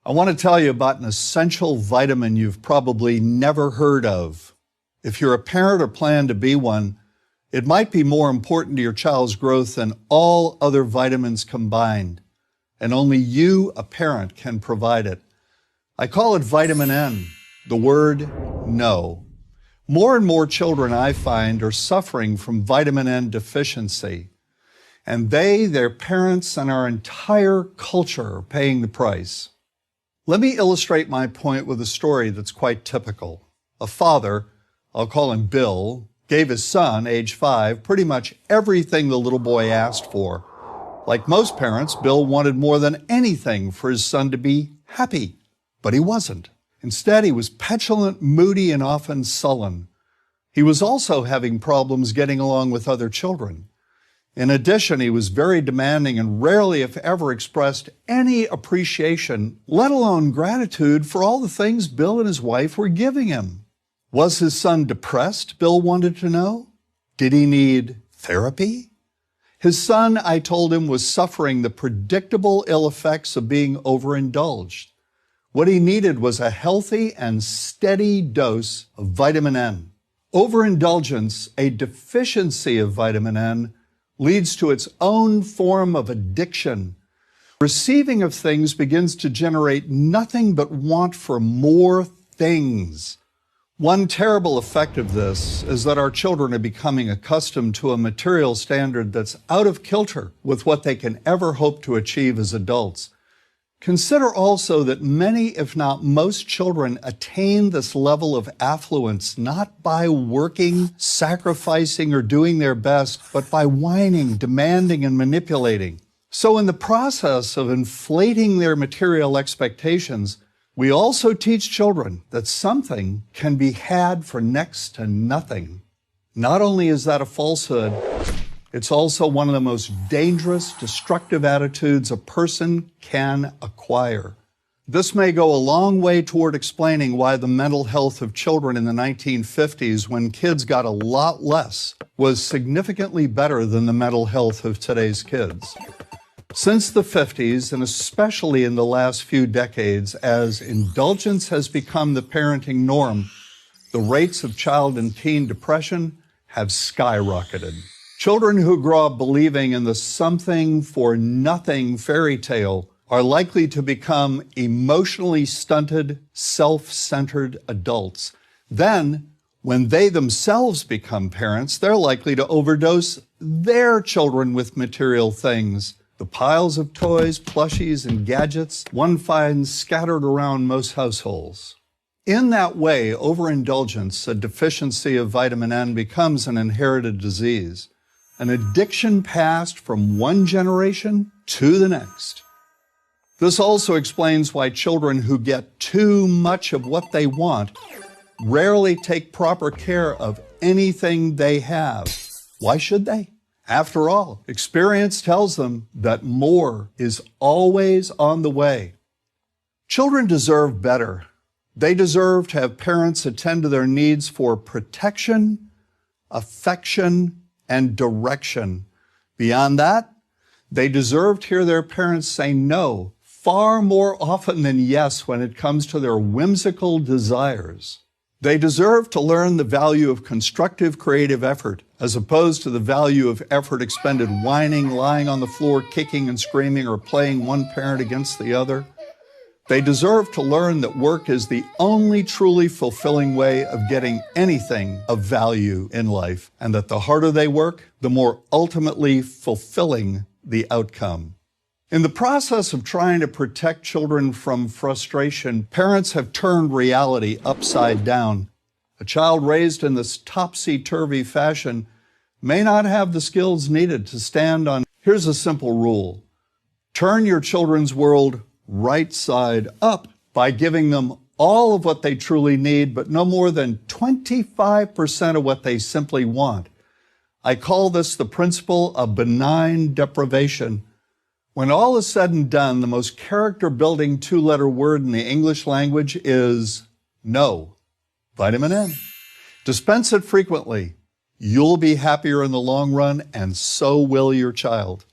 I want to tell you about an essential vitamin you've probably never heard of. If you're a parent or plan to be one, it might be more important to your child's growth than all other vitamins combined, and only you, a parent, can provide it. I call it vitamin N, the word no. More and more children, I find, are suffering from vitamin N deficiency, and they, their parents, and our entire culture are paying the price. Let me illustrate my point with a story that's quite typical. A father, I'll call him Bill, gave his son, age 5, pretty much everything the little boy asked for. Like most parents, Bill wanted more than anything for his son to be happy, but he wasn't. Instead, he was petulant, moody, and often sullen. He was also having problems getting along with other children. In addition, he was very demanding and rarely, if ever, expressed any appreciation, let alone gratitude, for all the things Bill and his wife were giving him. Was his son depressed, Bill wanted to know? Did he need therapy? His son, I told him, was suffering the predictable ill effects of being overindulged. What he needed was a healthy and steady dose of vitamin N. Overindulgence, a deficiency of vitamin N, leads to its own form of addiction. Receiving of things begins to generate nothing but want for more things. One terrible effect of this is that our children are becoming accustomed to a material standard that's out of kilter with what they can ever hope to achieve as adults. Consider also that many, if not most, children attain this level of affluence not by working, sacrificing, or doing their best, but by whining, demanding, and manipulating. So in the process of inflating their material expectations, we also teach children that something can be had for next to nothing. Not only is that a falsehood, it's also one of the most dangerous, destructive attitudes a person can acquire. This may go a long way toward explaining why the mental health of children in the 1950s, when kids got a lot less, was significantly better than the mental health of today's kids. Since the 50s, and especially in the last few decades, as indulgence has become the parenting norm, the rates of child and teen depression have skyrocketed. Children who grow up believing in the something for nothing fairy tale are likely to become emotionally stunted, self-centered adults. Then, when they themselves become parents, they're likely to overdose their children with material things. The piles of toys, plushies, and gadgets one finds scattered around most households. In that way, overindulgence, a deficiency of vitamin N, becomes an inherited disease. An addiction passed from one generation to the next. This also explains why children who get too much of what they want rarely take proper care of anything they have. Why should they? After all, experience tells them that more is always on the way. Children deserve better. They deserve to have parents attend to their needs for protection, affection, and direction. Beyond that, they deserve to hear their parents say no far more often than yes when it comes to their whimsical desires. They deserve to learn the value of constructive creative effort as opposed to the value of effort expended whining, lying on the floor, kicking and screaming, or playing one parent against the other. They deserve to learn that work is the only truly fulfilling way of getting anything of value in life, and that the harder they work, the more ultimately fulfilling the outcome. In the process of trying to protect children from frustration, parents have turned reality upside down. A child raised in this topsy-turvy fashion may not have the skills needed to stand on. Here's a simple rule. Turn your children's world right side up by giving them all of what they truly need, but no more than 25% of what they simply want. I call this the principle of benign deprivation. When all is said and done, the most character-building two-letter word in the English language is no. Vitamin N. Dispense it frequently. You'll be happier in the long run, and so will your child.